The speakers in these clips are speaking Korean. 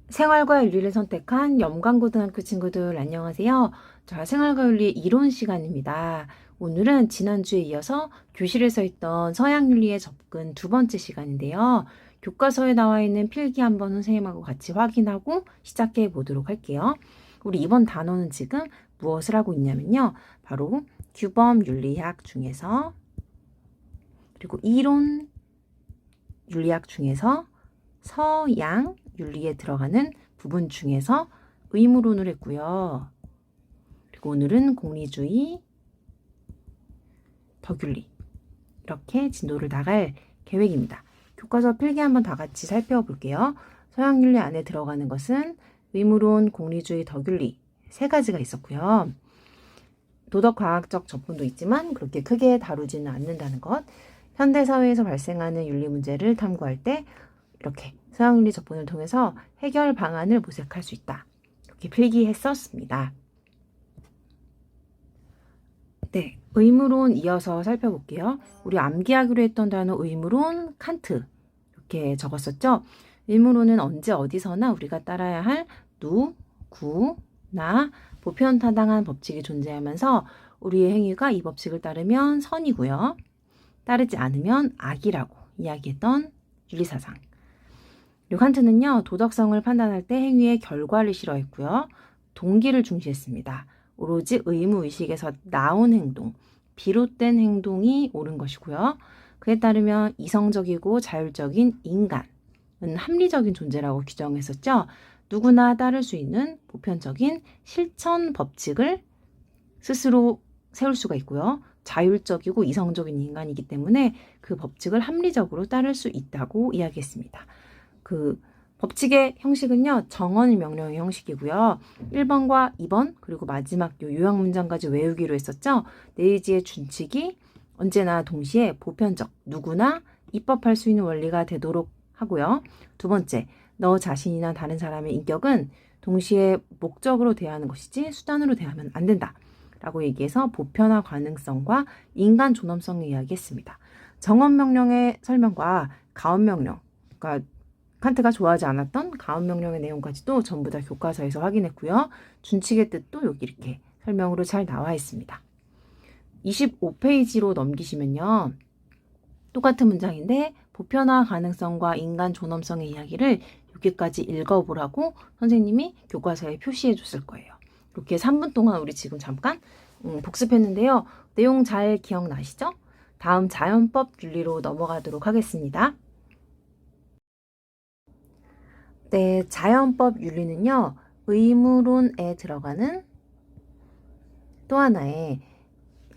생활과 윤리를 선택한 영광고등학교 친구들 안녕하세요. 자, 생활과 윤리 이론 시간입니다. 오늘은 지난주에 이어서 교실에서 했던 서양윤리의 접근 두 번째 시간인데요. 교과서에 나와 있는 필기 한번 선생님하고 같이 확인하고 시작해 보도록 할게요. 우리 이번 단어는 지금 무엇을 하고 있냐면요. 바로 규범 윤리학 중에서 그리고 이론 윤리학 중에서 서양 윤리에 들어가는 부분 중에서 의무론을 했고요. 그리고 오늘은 공리주의, 덕윤리 이렇게 진도를 나갈 계획입니다. 교과서 필기 한번 다 같이 살펴볼게요. 서양윤리 안에 들어가는 것은 의무론, 공리주의, 덕윤리 세 가지가 있었고요. 도덕과학적 접근도 있지만 그렇게 크게 다루지는 않는다는 것. 현대사회에서 발생하는 윤리 문제를 탐구할 때 이렇게 서양윤리 접근을 통해서 해결 방안을 모색할 수 있다. 이렇게 필기했었습니다. 네, 의무론 이어서 살펴볼게요. 우리 암기하기로 했던 단어 의무론, 칸트 이렇게 적었었죠. 의무론은 언제 어디서나 우리가 따라야 할 누, 구, 나, 보편타당한 법칙이 존재하면서 우리의 행위가 이 법칙을 따르면 선이고요. 따르지 않으면 악이라고 이야기했던 윤리사상. 그리고 칸트는요, 도덕성을 판단할 때 행위의 결과를 싫어했고요. 동기를 중시했습니다. 오로지 의무의식에서 나온 행동, 비롯된 행동이 옳은 것이고요. 그에 따르면 이성적이고 자율적인 인간은 합리적인 존재라고 규정했었죠. 누구나 따를 수 있는 보편적인 실천 법칙을 스스로 세울 수가 있고요. 자율적이고 이성적인 인간이기 때문에 그 법칙을 합리적으로 따를 수 있다고 이야기했습니다. 그 법칙의 형식은요. 정언 명령의 형식이고요. 1번과 2번 그리고 마지막 요약 문장까지 외우기로 했었죠. 내의지의 준칙이 언제나 동시에 보편적, 누구나 입법할 수 있는 원리가 되도록 하고요. 두 번째, 너 자신이나 다른 사람의 인격은 동시에 목적으로 대하는 것이지 수단으로 대하면 안 된다. 라고 얘기해서 보편화 가능성과 인간 존엄성을 이야기했습니다. 정언 명령의 설명과 가언 명령, 그러니까 칸트가 좋아하지 않았던 가언 명령의 내용까지도 전부 다 교과서에서 확인했고요. 준칙의 뜻도 여기 이렇게 설명으로 잘 나와 있습니다. 25페이지로 넘기시면요. 똑같은 문장인데 보편화 가능성과 인간 존엄성의 이야기를 여기까지 읽어보라고 선생님이 교과서에 표시해 줬을 거예요. 이렇게 3분 동안 우리 지금 잠깐 복습했는데요. 내용 잘 기억나시죠? 다음 자연법 윤리로 넘어가도록 하겠습니다. 네, 자연법 윤리는요. 의무론에 들어가는 또 하나의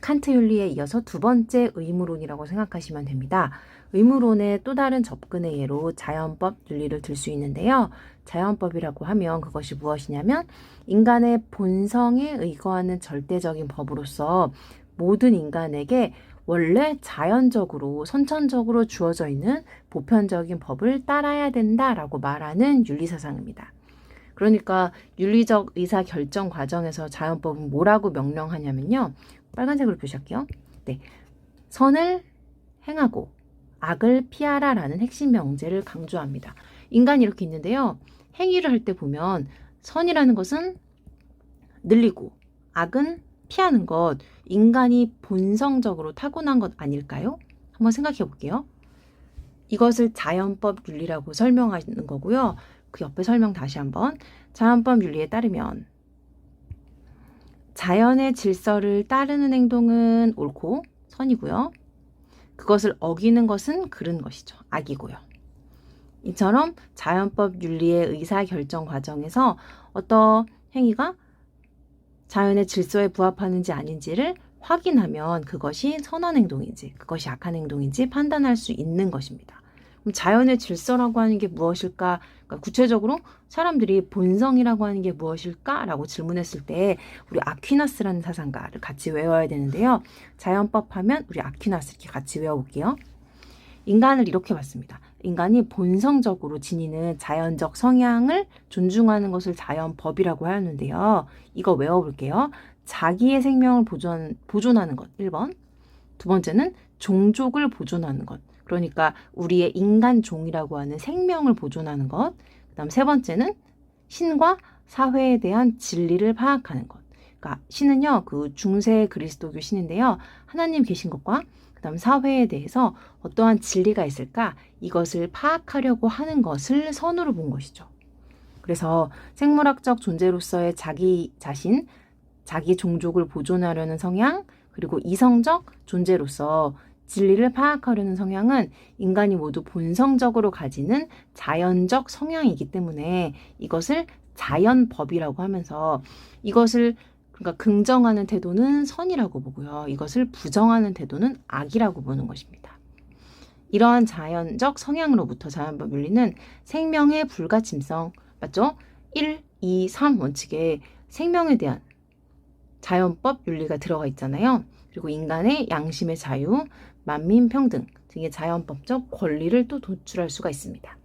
칸트 윤리에 이어서 두 번째 의무론이라고 생각하시면 됩니다. 의무론의 또 다른 접근의 예로 자연법 윤리를 들 수 있는데요. 자연법이라고 하면 그것이 무엇이냐면 인간의 본성에 의거하는 절대적인 법으로서 모든 인간에게 원래 자연적으로 선천적으로 주어져 있는 보편적인 법을 따라야 된다라고 말하는 윤리사상입니다. 그러니까 윤리적 의사결정 과정에서 자연법은 뭐라고 명령하냐면요. 빨간색으로 표시할게요. 네, 선을 행하고 악을 피하라라는 핵심 명제를 강조합니다. 인간이 이렇게 있는데요. 행위를 할 때 보면 선이라는 것은 늘리고 악은 피하는 것, 인간이 본성적으로 타고난 것 아닐까요? 한번 생각해 볼게요. 이것을 자연법 윤리라고 설명하는 거고요. 그 옆에 설명 다시 한번. 자연법 윤리에 따르면 자연의 질서를 따르는 행동은 옳고 선이고요. 그것을 어기는 것은 그른 것이죠. 악이고요. 이처럼 자연법 윤리의 의사결정 과정에서 어떤 행위가 자연의 질서에 부합하는지 아닌지를 확인하면 그것이 선한 행동인지 그것이 악한 행동인지 판단할 수 있는 것입니다. 그럼 자연의 질서라고 하는 게 무엇일까? 그러니까 구체적으로 사람들이 본성이라고 하는 게 무엇일까라고 질문했을 때 우리 아퀴나스라는 사상가를 같이 외워야 되는데요. 자연법 하면 우리 아퀴나스 이렇게 같이 외워볼게요. 인간을 이렇게 봤습니다. 인간이 본성적으로 지니는 자연적 성향을 존중하는 것을 자연법이라고 하는데요. 이거 외워볼게요. 자기의 생명을 보존하는 것, 1번. 두 번째는 종족을 보존하는 것. 그러니까 우리의 인간종이라고 하는 생명을 보존하는 것. 그 다음 세 번째는 신과 사회에 대한 진리를 파악하는 것. 그러니까 신은요, 그 중세 그리스도교 신인데요. 하나님 계신 것과 그다음 사회에 대해서 어떠한 진리가 있을까? 이것을 파악하려고 하는 것을 선으로 본 것이죠. 그래서 생물학적 존재로서의 자기 자신, 자기 종족을 보존하려는 성향, 그리고 이성적 존재로서 진리를 파악하려는 성향은 인간이 모두 본성적으로 가지는 자연적 성향이기 때문에 이것을 자연법이라고 하면서 이것을 그러니까 긍정하는 태도는 선이라고 보고요. 이것을 부정하는 태도는 악이라고 보는 것입니다. 이러한 자연적 성향으로부터 자연법 윤리는 생명의 불가침성, 맞죠? 1, 2, 3 원칙에 생명에 대한 자연법 윤리가 들어가 있잖아요. 그리고 인간의 양심의 자유, 만민 평등 등의 자연법적 권리를 또 도출할 수가 있습니다.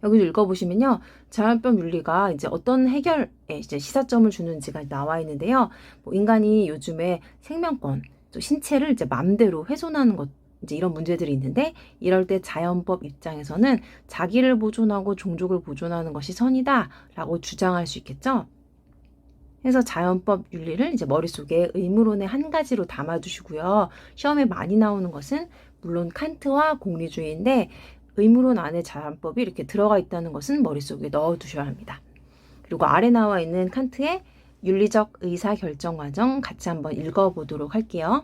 여기도 읽어보시면요. 자연법 윤리가 이제 어떤 해결에 이제 시사점을 주는지가 나와 있는데요. 뭐 인간이 요즘에 생명권, 또 신체를 이제 맘대로 훼손하는 것, 이제 이런 문제들이 있는데 이럴 때 자연법 입장에서는 자기를 보존하고 종족을 보존하는 것이 선이다라고 주장할 수 있겠죠. 그래서 자연법 윤리를 이제 머릿속에 의무론의 한 가지로 담아두시고요. 시험에 많이 나오는 것은 물론 칸트와 공리주의인데 의무론 안에 자연법이 이렇게 들어가 있다는 것은 머릿속에 넣어두셔야 합니다. 그리고 아래 나와 있는 칸트의 윤리적 의사결정 과정 같이 한번 읽어보도록 할게요.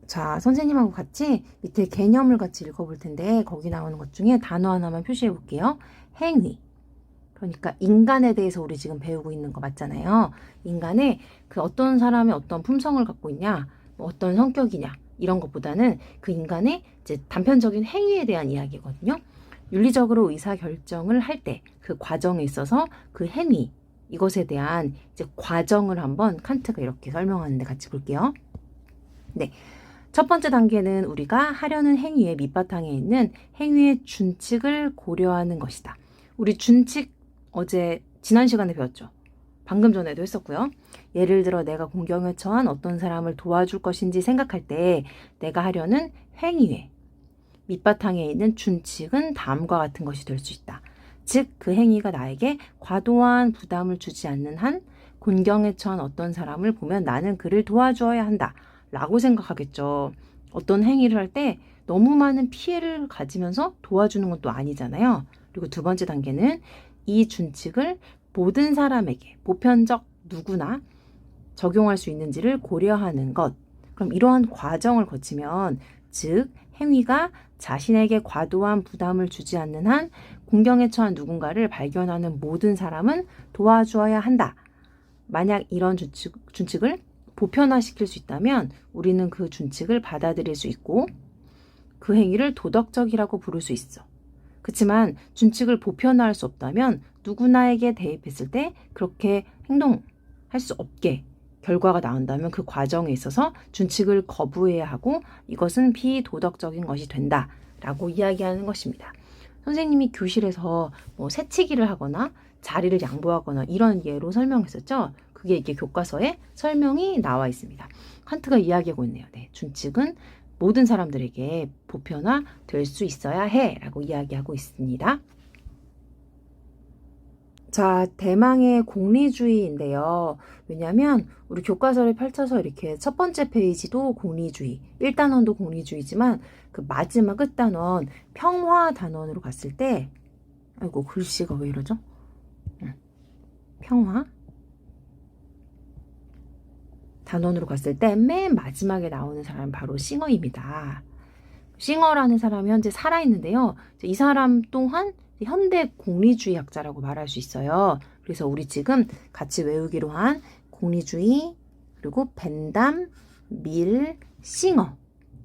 자, 선생님하고 같이 밑에 개념을 같이 읽어볼 텐데 거기 나오는 것 중에 단어 하나만 표시해 볼게요. 행위. 그러니까 인간에 대해서 우리 지금 배우고 있는 거 맞잖아요. 인간의 그 어떤 사람의 어떤 품성을 갖고 있냐, 뭐 어떤 성격이냐 이런 것보다는 그 인간의 이제 단편적인 행위에 대한 이야기거든요. 윤리적으로 의사 결정을 할 때 그 과정에 있어서 그 행위 이것에 대한 이제 과정을 한번 칸트가 이렇게 설명하는데 같이 볼게요. 네. 첫 번째 단계는 우리가 하려는 행위의 밑바탕에 있는 행위의 준칙을 고려하는 것이다. 우리 준칙 어제 지난 시간에 배웠죠. 방금 전에도 했었고요. 예를 들어 내가 공경에 처한 어떤 사람을 도와줄 것인지 생각할 때 내가 하려는 행위의 밑바탕에 있는 준칙은 다음과 같은 것이 될 수 있다. 즉, 그 행위가 나에게 과도한 부담을 주지 않는 한 곤경에 처한 어떤 사람을 보면 나는 그를 도와주어야 한다. 라고 생각하겠죠. 어떤 행위를 할 때 너무 많은 피해를 가지면서 도와주는 것도 아니잖아요. 그리고 두 번째 단계는 이 준칙을 모든 사람에게 보편적 누구나 적용할 수 있는지를 고려하는 것. 그럼 이러한 과정을 거치면 즉 행위가 자신에게 과도한 부담을 주지 않는 한 공경에 처한 누군가를 발견하는 모든 사람은 도와주어야 한다. 만약 이런 준칙을 보편화시킬 수 있다면 우리는 그 준칙을 받아들일 수 있고 그 행위를 도덕적이라고 부를 수 있어. 그렇지만 준칙을 보편화할 수 없다면 누구나에게 대입했을 때 그렇게 행동할 수 없게 결과가 나온다면 그 과정에 있어서 준칙을 거부해야 하고 이것은 비도덕적인 것이 된다라고 이야기하는 것입니다. 선생님이 교실에서 뭐 새치기를 하거나 자리를 양보하거나 이런 예로 설명했었죠. 그게 이게 교과서에 설명이 나와 있습니다. 칸트가 이야기하고 있네요. 네, 준칙은 모든 사람들에게 보편화 될 수 있어야 해 라고 이야기하고 있습니다. 자, 대망의 공리주의인데요. 왜냐하면 우리 교과서를 펼쳐서 이렇게 첫 번째 페이지도 공리주의, 1단원도 공리주의지만 그 마지막 끝단원 평화 단원으로 갔을 때 아이고 글씨가 왜 이러죠? 평화 단원으로 갔을 때 맨 마지막에 나오는 사람은 바로 싱어입니다. 싱어라는 사람이 현재 살아있는데요. 이 사람 또한 현대 공리주의학자라고 말할 수 있어요. 그래서 우리 지금 같이 외우기로 한 공리주의, 그리고 벤담, 밀, 싱어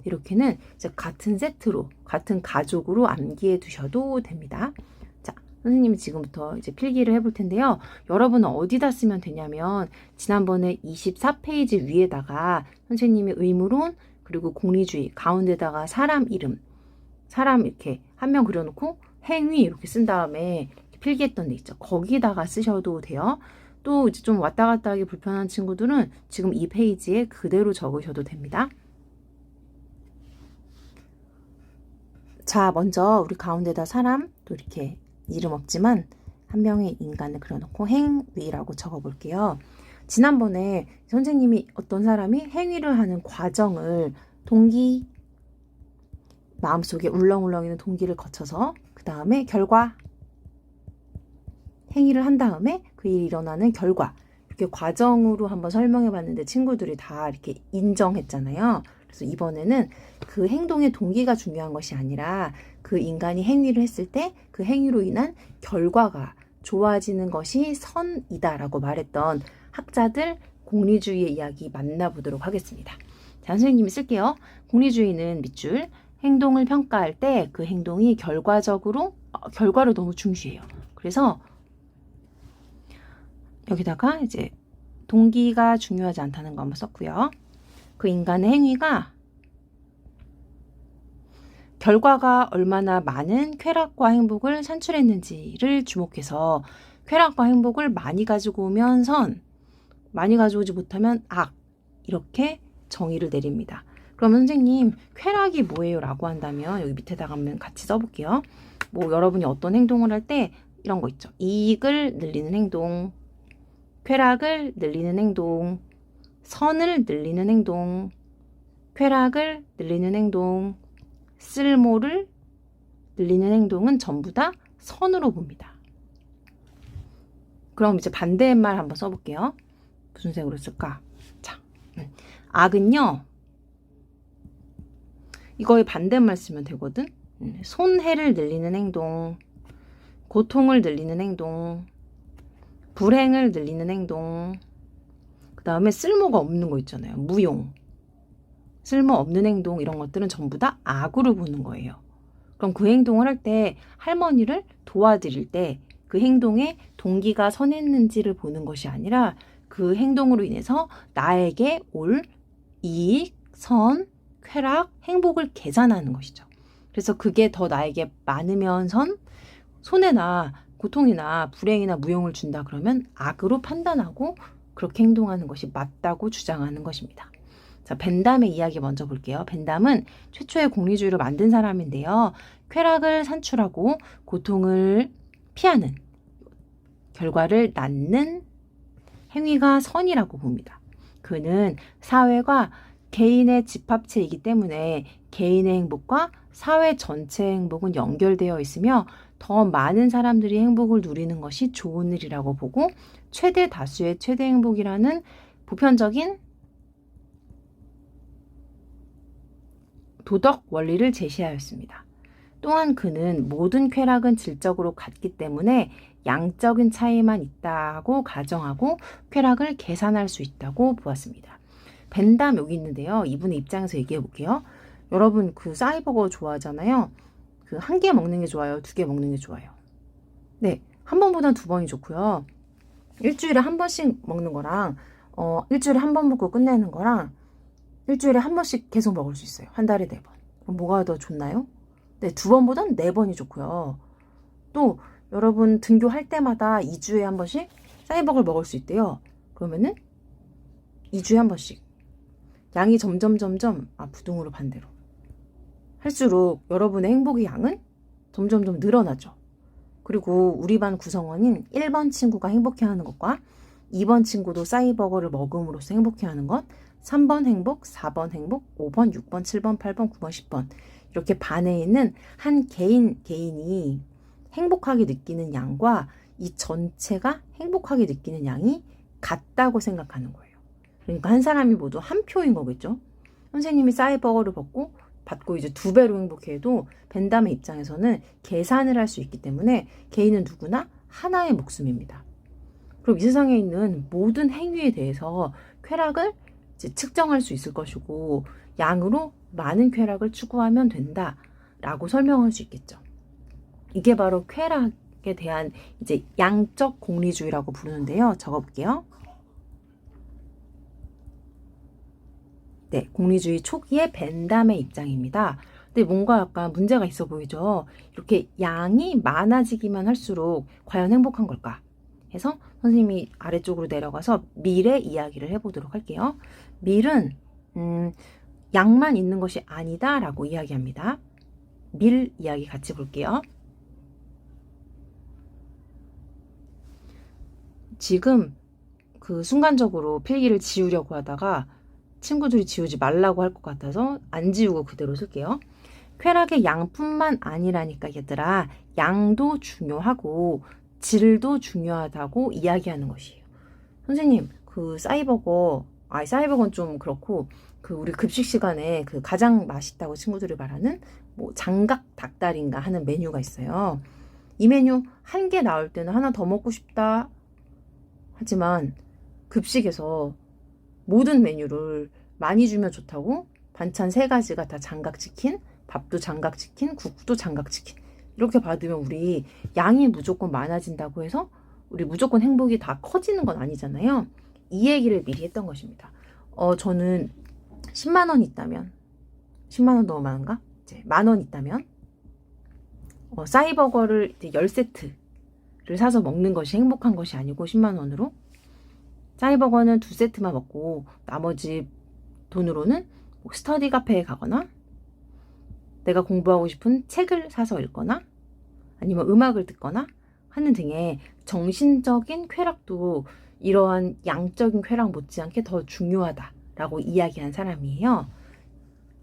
이렇게는 이제 같은 세트로, 같은 가족으로 암기해 두셔도 됩니다. 자, 선생님이 지금부터 이제 필기를 해볼 텐데요. 여러분은 어디다 쓰면 되냐면 지난번에 24페이지 위에다가 선생님이 의무론 그리고 공리주의 가운데다가 사람 이름, 사람 이렇게 한 명 그려놓고 행위 이렇게 쓴 다음에 필기했던 데 있죠. 거기다가 쓰셔도 돼요. 또 이제 좀 왔다 갔다 하기 불편한 친구들은 지금 이 페이지에 그대로 적으셔도 됩니다. 자, 먼저 우리 가운데다 사람, 또 이렇게 이름 없지만 한 명의 인간을 그려놓고 행위라고 적어볼게요. 지난번에 선생님이 어떤 사람이 행위를 하는 과정을 동기, 마음속에 울렁울렁이는 동기를 거쳐서 그 다음에 결과, 행위를 한 다음에 그 일이 일어나는 결과, 이렇게 과정으로 한번 설명해 봤는데 친구들이 다 이렇게 인정했잖아요. 그래서 이번에는 그 행동의 동기가 중요한 것이 아니라 그 인간이 행위를 했을 때 그 행위로 인한 결과가 좋아지는 것이 선이다라고 말했던 학자들 공리주의의 이야기 만나보도록 하겠습니다. 자, 선생님이 쓸게요. 공리주의는 밑줄, 행동을 평가할 때 그 행동이 결과를 너무 중시해요. 그래서 여기다가 이제 동기가 중요하지 않다는 거 한번 썼고요. 그 인간의 행위가 결과가 얼마나 많은 쾌락과 행복을 산출했는지를 주목해서 쾌락과 행복을 많이 가지고 오면 선, 많이 가져오지 못하면 악, 이렇게 정의를 내립니다. 그러면 선생님, 쾌락이 뭐예요? 라고 한다면 여기 밑에다가 한번 같이 써볼게요. 뭐 여러분이 어떤 행동을 할 때 이런 거 있죠. 이익을 늘리는 행동, 쾌락을 늘리는 행동, 선을 늘리는 행동, 쾌락을 늘리는 행동, 쓸모를 늘리는 행동은 전부 다 선으로 봅니다. 그럼 이제 반대의 말 한번 써볼게요. 무슨 색으로 쓸까? 자, 악은요, 이거의 반대말 쓰면 되거든. 손해를 늘리는 행동, 고통을 늘리는 행동, 불행을 늘리는 행동, 그 다음에 쓸모가 없는 거 있잖아요. 무용, 쓸모없는 행동, 이런 것들은 전부 다 악으로 보는 거예요. 그럼 그 행동을 할 때 할머니를 도와드릴 때 그 행동에 동기가 선했는지를 보는 것이 아니라 그 행동으로 인해서 나에게 올 이익, 선, 쾌락, 행복을 계산하는 것이죠. 그래서 그게 더 나에게 많으면 선, 손해나 고통이나 불행이나 무용을 준다 그러면 악으로 판단하고 그렇게 행동하는 것이 맞다고 주장하는 것입니다. 자, 벤담의 이야기 먼저 볼게요. 벤담은 최초의 공리주의를 만든 사람인데요. 쾌락을 산출하고 고통을 피하는 결과를 낳는 행위가 선이라고 봅니다. 그는 사회가 개인의 집합체이기 때문에 개인의 행복과 사회 전체의 행복은 연결되어 있으며 더 많은 사람들이 행복을 누리는 것이 좋은 일이라고 보고 최대 다수의 최대 행복이라는 보편적인 도덕 원리를 제시하였습니다. 또한 그는 모든 쾌락은 질적으로 같기 때문에 양적인 차이만 있다고 가정하고 쾌락을 계산할 수 있다고 보았습니다. 벤담 여기 있는데요. 이분의 입장에서 얘기해 볼게요. 여러분 그 싸이버거 좋아하잖아요. 그 한 개 먹는 게 좋아요? 두 개 먹는 게 좋아요? 네, 한 번보단 두 번이 좋고요. 일주일에 한 번씩 먹는 거랑 일주일에 한 번 먹고 끝내는 거랑 일주일에 한 번씩 계속 먹을 수 있어요. 한 달에 4번. 그럼 뭐가 더 좋나요? 네, 2번보단 4번이 좋고요. 또 여러분 등교할 때마다 2주에 한 번씩 싸이버거를 먹을 수 있대요. 그러면은 2주에 한 번씩 양이 점점 부등으로 반대로 할수록 여러분의 행복의 양은 점점 늘어나죠. 그리고 우리 반 구성원인 1번 친구가 행복해하는 것과 2번 친구도 싸이버거를 먹음으로써 행복해하는 것, 3번 행복, 4번 행복, 5번, 6번, 7번, 8번, 9번, 10번 이렇게 반에 있는 한 개인이 행복하게 느끼는 양과 이 전체가 행복하게 느끼는 양이 같다고 생각하는 거예요. 그러니까 한 사람이 모두 한 표인 거겠죠. 선생님이 싸이버거를 받고 이제 2배로 행복해도 벤담의 입장에서는 계산을 할 수 있기 때문에 개인은 누구나 하나의 목숨입니다. 그럼 이 세상에 있는 모든 행위에 대해서 쾌락을 이제 측정할 수 있을 것이고 양으로 많은 쾌락을 추구하면 된다라고 설명할 수 있겠죠. 이게 바로 쾌락에 대한 이제 양적 공리주의라고 부르는데요. 적어볼게요. 네, 공리주의 초기의 벤담의 입장입니다. 근데 뭔가 약간 문제가 있어 보이죠? 이렇게 양이 많아지기만 할수록 과연 행복한 걸까? 해서 선생님이 아래쪽으로 내려가서 밀의 이야기를 해보도록 할게요. 밀은 양만 있는 것이 아니다라고 이야기합니다. 밀 이야기 같이 볼게요. 지금 그 순간적으로 필기를 지우려고 하다가 친구들이 지우지 말라고 할 것 같아서 안 지우고 그대로 쓸게요. 쾌락의 양뿐만 아니라니까 얘들아. 양도 중요하고 질도 중요하다고 이야기하는 것이에요. 선생님, 그 사이버거는 좀 그렇고, 그 우리 급식 시간에 그 가장 맛있다고 친구들이 말하는 뭐 장각 닭다리인가 하는 메뉴가 있어요. 이 메뉴 한 개 나올 때는 하나 더 먹고 싶다. 하지만 급식에서 모든 메뉴를 많이 주면 좋다고 반찬 3가지가 다 장각치킨, 밥도 장각치킨, 국도 장각치킨 이렇게 받으면 우리 양이 무조건 많아진다고 해서 우리 무조건 행복이 다 커지는 건 아니잖아요. 이 얘기를 미리 했던 것입니다. 저는 10만 원 있다면 10만 원 너무 많은가? 이제 10,000원 있다면 싸이버거를 이제 10세트를 사서 먹는 것이 행복한 것이 아니고 10만 원으로 싸이버거는 2세트만 먹고 나머지 돈으로는 뭐 스터디 카페에 가거나 내가 공부하고 싶은 책을 사서 읽거나 아니면 음악을 듣거나 하는 등의 정신적인 쾌락도 이러한 양적인 쾌락 못지않게 더 중요하다라고 이야기한 사람이에요.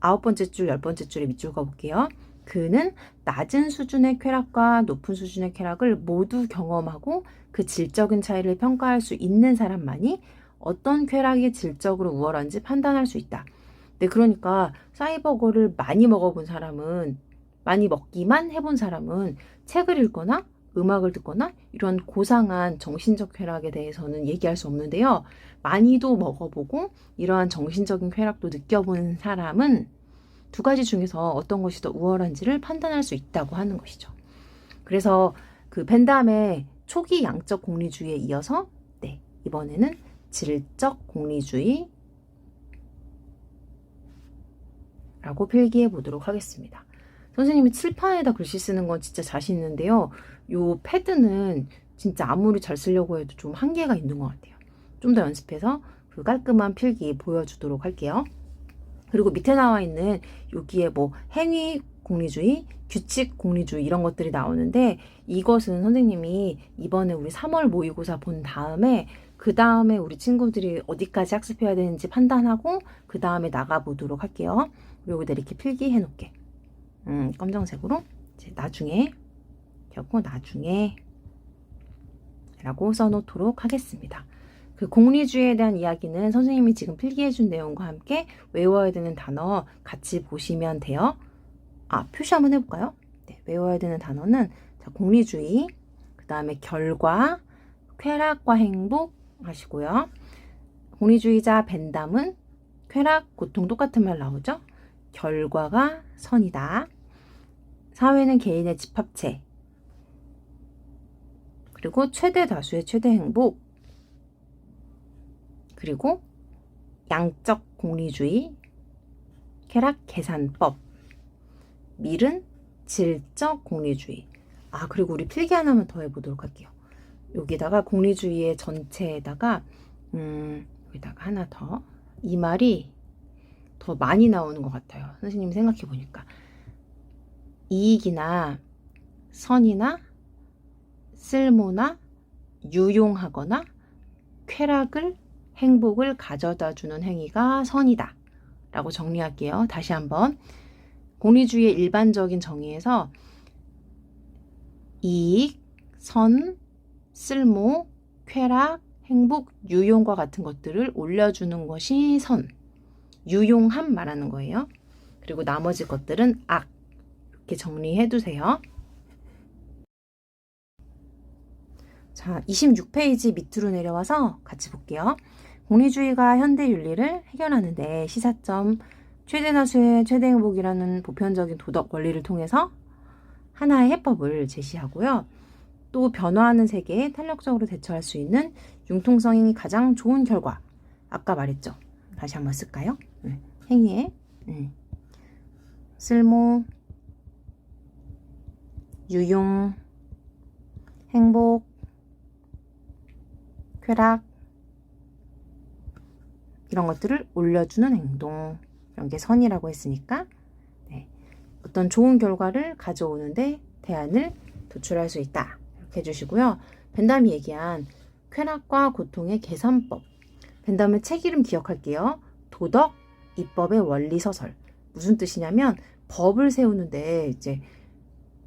9번째 줄, 10번째 줄에 밑줄 그어볼게요. 그는 낮은 수준의 쾌락과 높은 수준의 쾌락을 모두 경험하고 그 질적인 차이를 평가할 수 있는 사람만이 어떤 쾌락이 질적으로 우월한지 판단할 수 있다. 네, 그러니까 싸이버거를 많이 먹어본 사람은, 많이 먹기만 해본 사람은 책을 읽거나 음악을 듣거나 이런 고상한 정신적 쾌락에 대해서는 얘기할 수 없는데요. 많이도 먹어보고 이러한 정신적인 쾌락도 느껴보는 사람은 2가지 중에서 어떤 것이 더 우월한지를 판단할 수 있다고 하는 것이죠. 그래서 그 벤담의 초기 양적 공리주의에 이어서 이번에는 질적 공리주의라고 필기해 보도록 하겠습니다. 선생님이 칠판에다 글씨 쓰는 건 진짜 자신 있는데요. 요 패드는 진짜 아무리 잘 쓰려고 해도 좀 한계가 있는 것 같아요. 좀 더 연습해서 그 깔끔한 필기 보여주도록 할게요. 그리고 밑에 나와 있는 여기에 뭐 행위 공리주의, 규칙 공리주의 이런 것들이 나오는데 이것은 선생님이 이번에 우리 3월 모의고사 본 다음에 그 다음에 우리 친구들이 어디까지 학습해야 되는지 판단하고 그 다음에 나가보도록 할게요. 여기다 이렇게 필기해 놓을게. 검정색으로 이제 나중에 라고 써놓도록 하겠습니다. 그 공리주의에 대한 이야기는 선생님이 지금 필기해준 내용과 함께 외워야 되는 단어 같이 보시면 돼요. 표시 한번 해볼까요? 네, 외워야 되는 단어는 공리주의, 그 다음에 결과, 쾌락과 행복 하시고요. 공리주의자 벤담은 쾌락, 고통 똑같은 말 나오죠? 결과가 선이다. 사회는 개인의 집합체. 그리고 최대 다수의 최대 행복. 그리고 양적 공리주의, 쾌락 계산법, 밀은 질적 공리주의. 그리고 우리 필기 하나만 더 해보도록 할게요. 여기다가 공리주의의 전체에다가 여기다가 하나 더. 이 말이 더 많이 나오는 것 같아요. 선생님 생각해 보니까 이익이나 선이나 쓸모나 유용하거나 쾌락을 행복을 가져다 주는 행위가 선이다 라고 정리할게요. 다시 한번 공리주의의 일반적인 정의에서 이익, 선, 쓸모, 쾌락, 행복, 유용과 같은 것들을 올려주는 것이 선, 유용함 말하는 거예요. 그리고 나머지 것들은 악 이렇게 정리해 두세요. 자, 26페이지 밑으로 내려와서 같이 볼게요. 공리주의가 현대 윤리를 해결하는데 시사점 최대다수의 최대 행복이라는 보편적인 도덕 원리를 통해서 하나의 해법을 제시하고요. 또 변화하는 세계에 탄력적으로 대처할 수 있는 융통성이 가장 좋은 결과. 아까 말했죠. 다시 한번 쓸까요? 행위에 쓸모, 유용, 행복, 쾌락 이런 것들을 올려주는 행동 이런 게 선이라고 했으니까 어떤 좋은 결과를 가져오는데 대안을 도출할 수 있다. 이렇게 해주시고요. 벤담이 얘기한 쾌락과 고통의 계산법. 벤담의 책 이름 기억할게요. 도덕, 입법의 원리 서설. 무슨 뜻이냐면 법을 세우는데 이제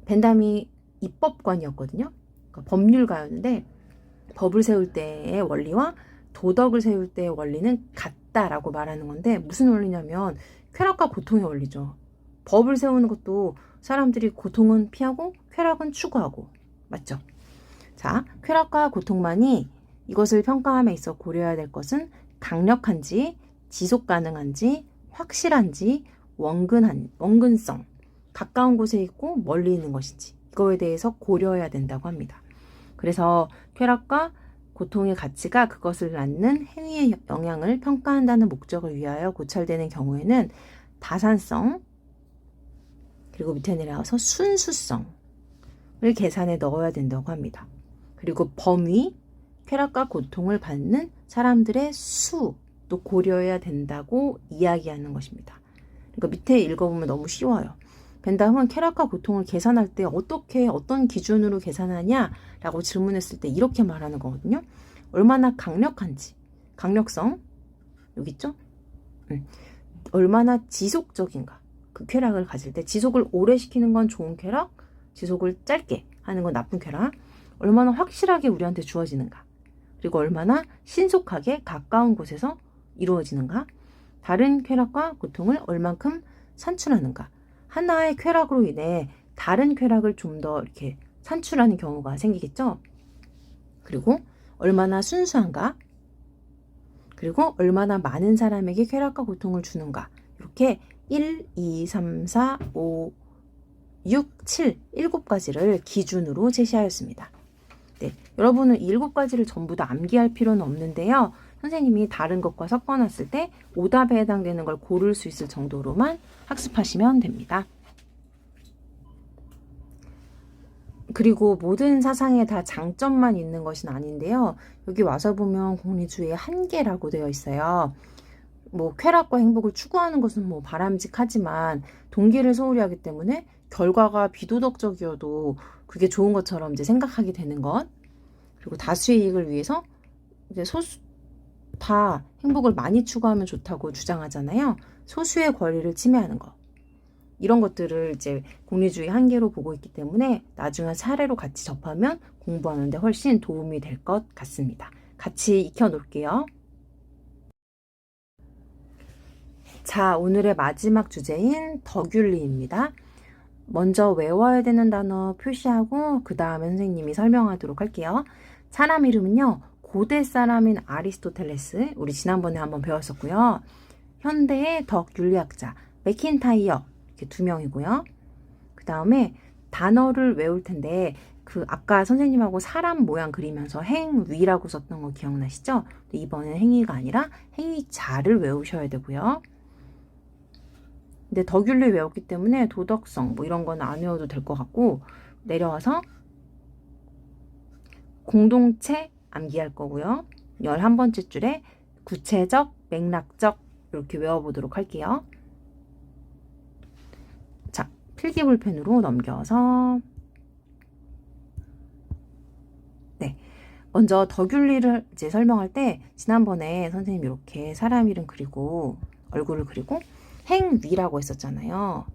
벤담이 입법관이었거든요. 그러니까 법률가였는데 법을 세울 때의 원리와 도덕을 세울 때의 원리는 같다라고 말하는 건데 무슨 원리냐면 쾌락과 고통의 원리죠. 법을 세우는 것도 사람들이 고통은 피하고 쾌락은 추구하고 맞죠? 자, 쾌락과 고통만이 이것을 평가함에 있어 고려해야 될 것은 강력한지 지속 가능한지 확실한지 원근성 가까운 곳에 있고 멀리 있는 것인지 이거에 대해서 고려해야 된다고 합니다. 그래서 쾌락과 고통의 가치가 그것을 낳는 행위의 영향을 평가한다는 목적을 위하여 고찰되는 경우에는 다산성 그리고 밑에 내려와서 순수성을 계산에 넣어야 된다고 합니다. 그리고 범위, 쾌락과 고통을 받는 사람들의 수도 고려해야 된다고 이야기하는 것입니다. 그러니까 밑에 읽어보면 너무 쉬워요. 벤담은 쾌락과 고통을 계산할 때 어떤 기준으로 계산하냐라고 질문했을 때 이렇게 말하는 거거든요. 얼마나 강력한지, 강력성, 여기 있죠? 얼마나 지속적인가. 그 쾌락을 가질 때 지속을 오래 시키는 건 좋은 쾌락, 지속을 짧게 하는 건 나쁜 쾌락, 얼마나 확실하게 우리한테 주어지는가, 그리고 얼마나 신속하게 가까운 곳에서 이루어지는가, 다른 쾌락과 고통을 얼만큼 산출하는가. 하나의 쾌락으로 인해 다른 쾌락을 좀 더 이렇게 산출하는 경우가 생기겠죠. 그리고 얼마나 순수한가, 그리고 얼마나 많은 사람에게 쾌락과 고통을 주는가. 이렇게 1, 2, 3, 4, 5, 6, 7, 7가지를 기준으로 제시하였습니다. 네, 여러분은 이 7가지를 전부 다 암기할 필요는 없는데요. 선생님이 다른 것과 섞어놨을 때 오답에 해당되는 걸 고를 수 있을 정도로만 학습하시면 됩니다. 그리고 모든 사상에 다 장점만 있는 것은 아닌데요. 여기 와서 보면 공리주의의 한계라고 되어 있어요. 뭐 쾌락과 행복을 추구하는 것은 뭐 바람직하지만 동기를 소홀히 하기 때문에 결과가 비도덕적이어도 그게 좋은 것처럼 이제 생각하게 되는 것. 그리고 다수의 이익을 위해서 이제 다 행복을 많이 추구하면 좋다고 주장하잖아요. 소수의 권리를 침해하는 것. 이런 것들을 이제 공리주의 한계로 보고 있기 때문에 나중에 사례로 같이 접하면 공부하는데 훨씬 도움이 될 것 같습니다. 같이 익혀 놓을게요. 자, 오늘의 마지막 주제인 덕윤리입니다. 먼저 외워야 되는 단어 표시하고 그 다음에 선생님이 설명하도록 할게요. 사람 이름은요. 고대 사람인 아리스토텔레스, 우리 지난번에 한번 배웠었고요. 현대의 덕윤리학자 맥킨타이어, 이렇게 2명이고요. 그 다음에 단어를 외울 텐데 그 아까 선생님하고 사람 모양 그리면서 행위라고 썼던 거 기억나시죠? 이번에는 행위가 아니라 행위자를 외우셔야 되고요. 근데 덕윤리 외웠기 때문에 도덕성 뭐 이런 건 안 외워도 될 것 같고 내려와서 공동체 암기할 거고요. 11번째 줄에 구체적, 맥락적 이렇게 외워보도록 할게요. 자, 필기볼펜으로 넘겨서 네, 먼저 덕윤리를 이제 설명할 때 지난번에 선생님이 이렇게 사람 이름 그리고 얼굴을 그리고 행위라고 했었잖아요.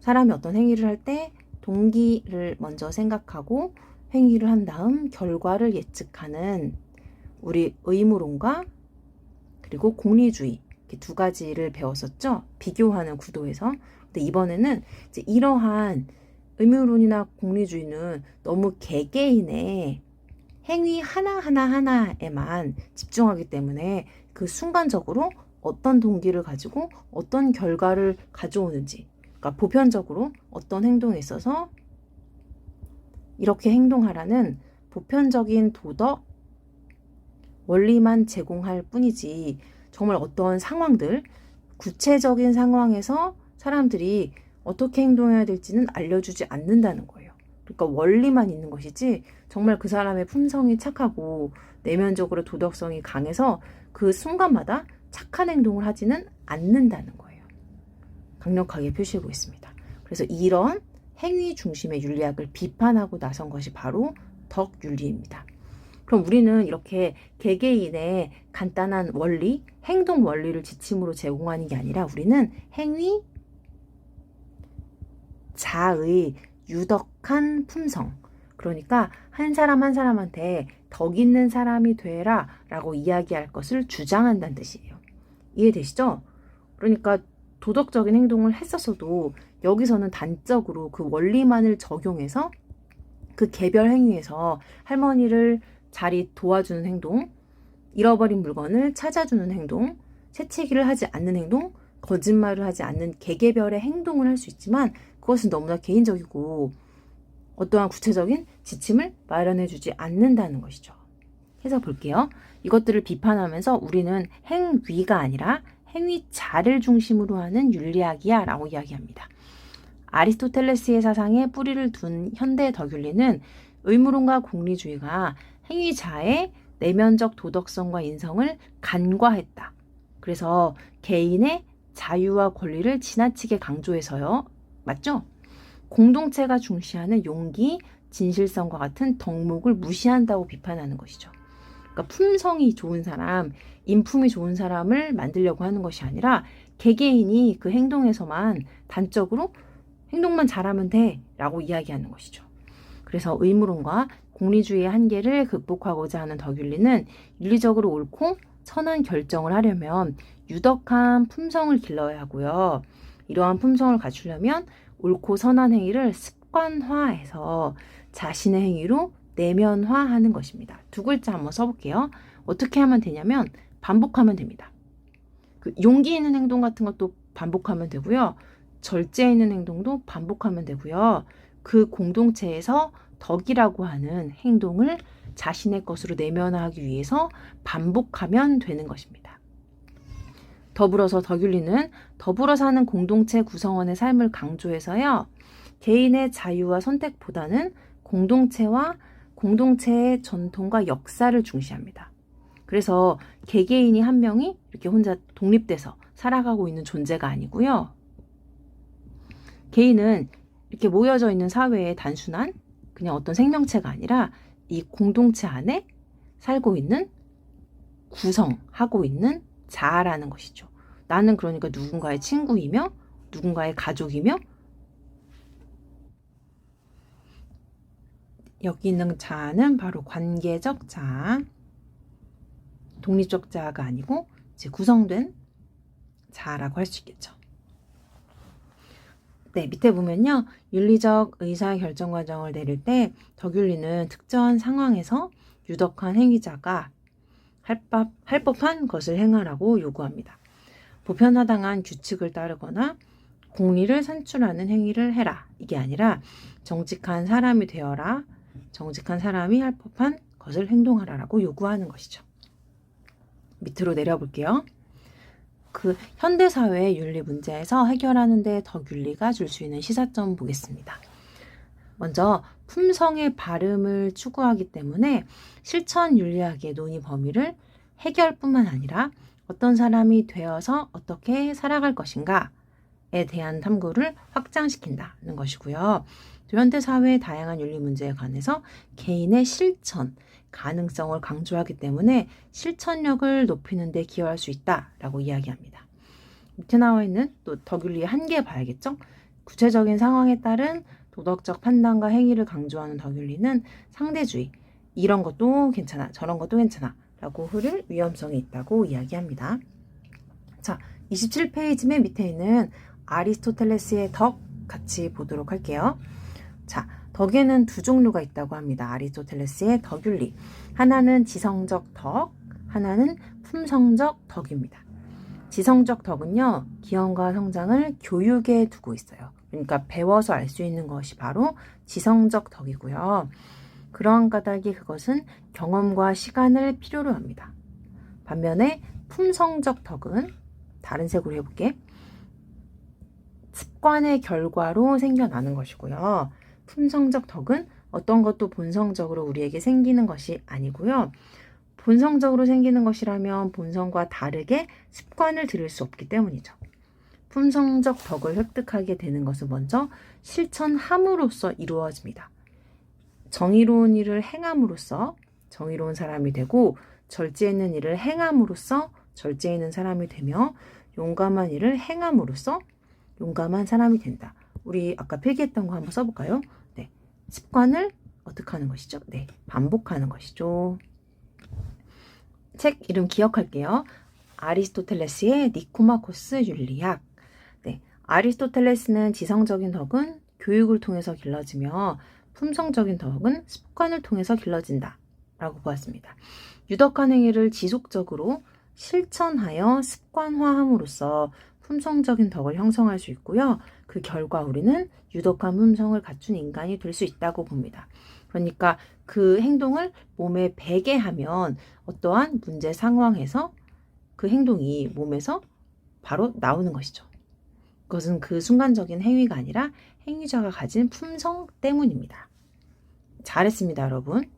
사람이 어떤 행위를 할 때 동기를 먼저 생각하고 행위를 한 다음 결과를 예측하는 우리 의무론과 그리고 공리주의 이렇게 2가지를 배웠었죠. 비교하는 구도에서. 근데 이번에는 이제 이러한 의무론이나 공리주의는 너무 개개인의 행위 하나에만 집중하기 때문에 그 순간적으로 어떤 동기를 가지고 어떤 결과를 가져오는지, 그러니까 보편적으로 어떤 행동에 있어서 이렇게 행동하라는 보편적인 도덕 원리만 제공할 뿐이지 정말 어떤 상황들, 구체적인 상황에서 사람들이 어떻게 행동해야 될지는 알려주지 않는다는 거예요. 그러니까 원리만 있는 것이지 정말 그 사람의 품성이 착하고 내면적으로 도덕성이 강해서 그 순간마다 착한 행동을 하지는 않는다는 거예요. 강력하게 표시해 보겠습니다. 그래서 이런 행위 중심의 윤리학을 비판하고 나선 것이 바로 덕윤리입니다. 그럼 우리는 이렇게 개개인의 간단한 원리, 행동 원리를 지침으로 제공하는 게 아니라 우리는 행위 자의 유덕한 품성, 그러니까 한 사람 한 사람한테 덕 있는 사람이 되라 라고 이야기할 것을 주장한다는 뜻이에요. 이해되시죠? 그러니까 도덕적인 행동을 했었어도 여기서는 단적으로 그 원리만을 적용해서 그 개별 행위에서 할머니를 자리 도와주는 행동, 잃어버린 물건을 찾아주는 행동, 새치기를 하지 않는 행동, 거짓말을 하지 않는 개개별의 행동을 할 수 있지만 그것은 너무나 개인적이고 어떠한 구체적인 지침을 마련해주지 않는다는 것이죠. 해서 볼게요. 이것들을 비판하면서 우리는 행위가 아니라 행위자를 중심으로 하는 윤리학이야 라고 이야기합니다. 아리스토텔레스의 사상에 뿌리를 둔 현대 덕윤리는 의무론과 공리주의가 행위자의 내면적 도덕성과 인성을 간과했다. 그래서 개인의 자유와 권리를 지나치게 강조해서요. 맞죠? 공동체가 중시하는 용기, 진실성과 같은 덕목을 무시한다고 비판하는 것이죠. 그러니까 품성이 좋은 사람, 인품이 좋은 사람을 만들려고 하는 것이 아니라 개개인이 그 행동에서만 단적으로 행동만 잘하면 돼 라고 이야기하는 것이죠. 그래서 의무론과 공리주의의 한계를 극복하고자 하는 덕윤리는 윤리적으로 옳고 선한 결정을 하려면 유덕한 품성을 길러야 하고요. 이러한 품성을 갖추려면 옳고 선한 행위를 습관화해서 자신의 행위로 내면화하는 것입니다. 두 글자 한번 써볼게요. 어떻게 하면 되냐면 반복하면 됩니다. 그 용기 있는 행동 같은 것도 반복하면 되고요. 절제 있는 행동도 반복하면 되고요. 그 공동체에서 덕이라고 하는 행동을 자신의 것으로 내면화하기 위해서 반복하면 되는 것입니다. 더불어서 덕윤리는 더불어 사는 공동체 구성원의 삶을 강조해서요. 개인의 자유와 선택보다는 공동체와 공동체의 전통과 역사를 중시합니다. 그래서 개개인이 한 명이 이렇게 혼자 독립돼서 살아가고 있는 존재가 아니고요. 개인은 이렇게 모여져 있는 사회의 단순한 그냥 어떤 생명체가 아니라 이 공동체 안에 살고 있는 구성하고 있는 자아라는 것이죠. 나는 그러니까 누군가의 친구이며 누군가의 가족이며 여기 있는 자아는 바로 관계적 자아, 독립적 자아가 아니고 이제 구성된 자아라고 할 수 있겠죠. 네, 밑에 보면요. 윤리적 의사결정 과정을 내릴 때 덕윤리는 특정한 상황에서 유덕한 행위자가 할 법한 것을 행하라고 요구합니다. 보편화당한 규칙을 따르거나 공리를 산출하는 행위를 해라. 이게 아니라 정직한 사람이 되어라. 정직한 사람이 할 법한 것을 행동하라라고 요구하는 것이죠. 밑으로 내려볼게요. 그 현대사회의 윤리 문제에서 해결하는 데 덕윤리가 줄 수 있는 시사점 보겠습니다. 먼저 품성의 바름을 추구하기 때문에 실천 윤리학의 논의 범위를 해결뿐만 아니라 어떤 사람이 되어서 어떻게 살아갈 것인가에 대한 탐구를 확장시킨다는 것이고요. 또 현대사회의 다양한 윤리 문제에 관해서 개인의 실천, 가능성을 강조하기 때문에 실천력을 높이는 데 기여할 수 있다라고 이야기합니다. 밑에 나와 있는 또 덕윤리의 한계 봐야겠죠? 구체적인 상황에 따른 도덕적 판단과 행위를 강조하는 덕윤리는 상대주의, 이런 것도 괜찮아, 저런 것도 괜찮아 라고 흐를 위험성이 있다고 이야기합니다. 자, 27페이지 맨 밑에 있는 아리스토텔레스의 덕 같이 보도록 할게요. 자, 덕에는 두 종류가 있다고 합니다. 아리스토텔레스의 덕윤리. 하나는 지성적 덕, 하나는 품성적 덕입니다. 지성적 덕은요, 기원과 성장을 교육에 두고 있어요. 그러니까 배워서 알 수 있는 것이 바로 지성적 덕이고요. 그러한 까닭에 그것은 경험과 시간을 필요로 합니다. 반면에 품성적 덕은 다른 색으로 해볼게. 습관의 결과로 생겨나는 것이고요. 품성적 덕은 어떤 것도 본성적으로 우리에게 생기는 것이 아니고요. 본성적으로 생기는 것이라면 본성과 다르게 습관을 들일 수 없기 때문이죠. 품성적 덕을 획득하게 되는 것은 먼저 실천함으로써 이루어집니다. 정의로운 일을 행함으로써 정의로운 사람이 되고, 절제 있는 일을 행함으로써 절제 있는 사람이 되며, 용감한 일을 행함으로써 용감한 사람이 된다. 우리 아까 필기했던 거 한번 써볼까요? 네, 습관을 어떻게 하는 것이죠? 네, 반복하는 것이죠. 책 이름 기억할게요. 아리스토텔레스의 니코마코스 윤리학. 네, 아리스토텔레스는 지성적인 덕은 교육을 통해서 길러지며 품성적인 덕은 습관을 통해서 길러진다 라고 보았습니다. 유덕한 행위를 지속적으로 실천하여 습관화함으로써 품성적인 덕을 형성할 수 있고요. 그 결과 우리는 유덕한 품성을 갖춘 인간이 될 수 있다고 봅니다. 그러니까 그 행동을 몸에 배게 하면 어떠한 문제 상황에서 그 행동이 몸에서 바로 나오는 것이죠. 그것은 그 순간적인 행위가 아니라 행위자가 가진 품성 때문입니다. 잘했습니다, 여러분.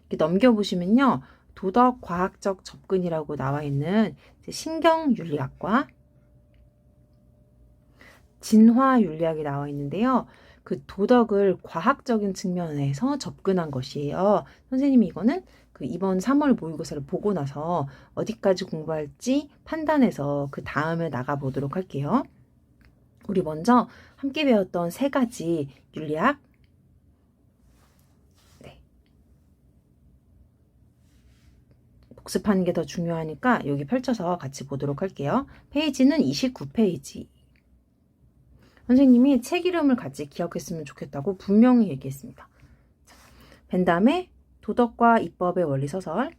이렇게 넘겨보시면요. 도덕 과학적 접근이라고 나와 있는 신경윤리학과 진화윤리학이 나와 있는데요. 그 도덕을 과학적인 측면에서 접근한 것이에요. 선생님이 이거는 그 이번 3월 모의고사를 보고 나서 어디까지 공부할지 판단해서 그 다음에 나가보도록 할게요. 우리 먼저 함께 배웠던 3가지 윤리학. 네. 복습하는 게 더 중요하니까 여기 펼쳐서 같이 보도록 할게요. 페이지는 29페이지. 선생님이 책 이름을 같이 기억했으면 좋겠다고 분명히 얘기했습니다. 벤담의 도덕과 입법의 원리서설,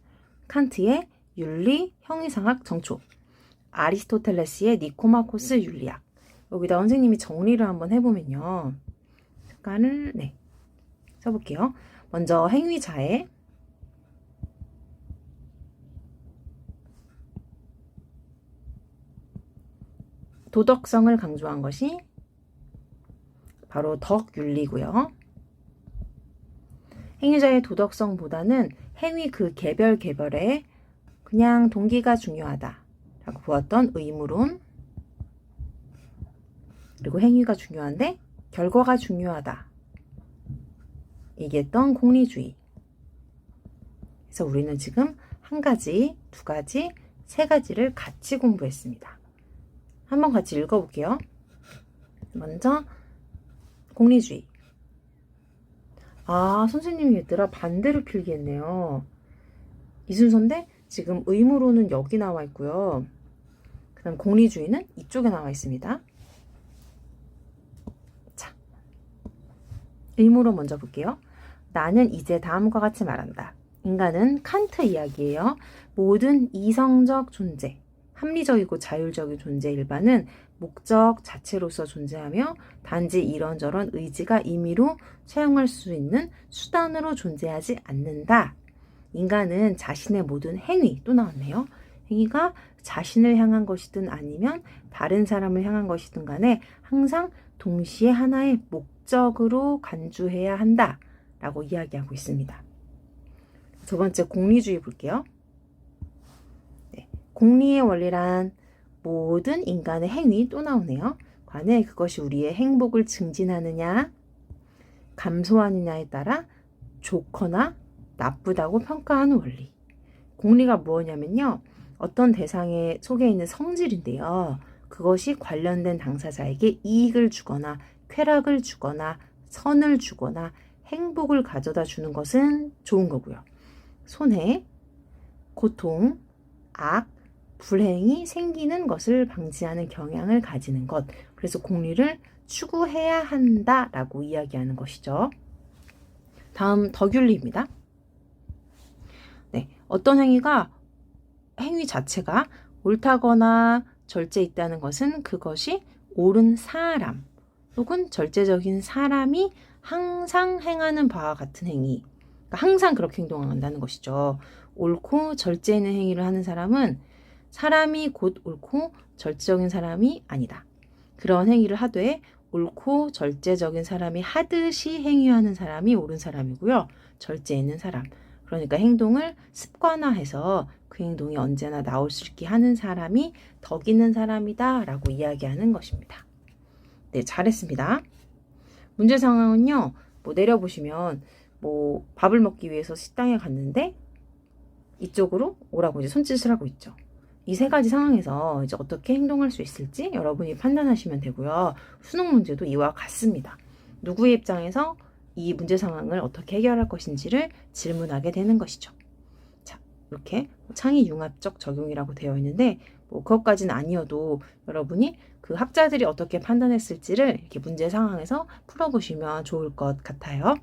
칸트의 윤리, 형이상학 정초, 아리스토텔레스의 니코마코스 윤리학. 여기다 선생님이 정리를 한번 해보면요. 습관을 써볼게요. 먼저 행위자의 도덕성을 강조한 것이 바로 덕윤리고요. 행위자의 도덕성보다는 행위 그 개별에 그냥 동기가 중요하다라고 보았던 의무론, 그리고 행위가 중요한데 결과가 중요하다 얘기했던 공리주의. 그래서 우리는 지금 1가지, 2가지, 3가지를 같이 공부했습니다. 한번 같이 읽어볼게요. 먼저 공리주의. 선생님이 얘들아 반대로 필기했네요. 이 순서인데 지금 의무론은 여기 나와 있고요. 그 다음 공리주의는 이쪽에 나와 있습니다. 자, 의무론 먼저 볼게요. 나는 이제 다음과 같이 말한다. 인간은 칸트 이야기예요. 모든 이성적 존재, 합리적이고 자율적인 존재 일반은 목적 자체로서 존재하며 단지 이런저런 의지가 임의로 사용할 수 있는 수단으로 존재하지 않는다. 인간은 자신의 모든 행위, 또 나왔네요. 행위가 자신을 향한 것이든 아니면 다른 사람을 향한 것이든 간에 항상 동시에 하나의 목적으로 간주해야 한다 라고 이야기하고 있습니다. 2번째 공리주의 볼게요. 공리의 원리란 모든 인간의 행위, 또 나오네요. 관해 그것이 우리의 행복을 증진하느냐 감소하느냐에 따라 좋거나 나쁘다고 평가하는 원리. 공리가 무엇이냐면요, 어떤 대상의 속에 있는 성질인데요, 그것이 관련된 당사자에게 이익을 주거나 쾌락을 주거나 선을 주거나 행복을 가져다 주는 것은 좋은 거고요. 손해, 고통, 악, 불행이 생기는 것을 방지하는 경향을 가지는 것. 그래서 공리를 추구해야 한다라고 이야기하는 것이죠. 다음 덕윤리입니다. 어떤 행위 자체가 옳다거나 절제 있다는 것은 그것이 옳은 사람 혹은 절제적인 사람이 항상 행하는 바와 같은 행위, 그러니까 항상 그렇게 행동한다는 것이죠. 옳고 절제 있는 행위를 하는 사람은 사람이 곧 옳고 절제적인 사람이 아니다. 그런 행위를 하되 옳고 절제적인 사람이 하듯이 행위하는 사람이 옳은 사람이고요. 절제 있는 사람. 그러니까 행동을 습관화해서 그 행동이 언제나 나올 수 있게 하는 사람이 덕 있는 사람이다 라고 이야기하는 것입니다. 네, 잘했습니다. 문제 상황은요, 뭐 내려보시면 뭐 밥을 먹기 위해서 식당에 갔는데 이쪽으로 오라고 이제 손짓을 하고 있죠. 이 세 가지 상황에서 이제 어떻게 행동할 수 있을지 여러분이 판단하시면 되고요. 수능 문제도 이와 같습니다. 누구의 입장에서 이 문제 상황을 어떻게 해결할 것인지를 질문하게 되는 것이죠. 자, 이렇게 창의 융합적 적용이라고 되어 있는데 뭐 그것까지는 아니어도 여러분이 그 학자들이 어떻게 판단했을지를 이렇게 문제 상황에서 풀어보시면 좋을 것 같아요.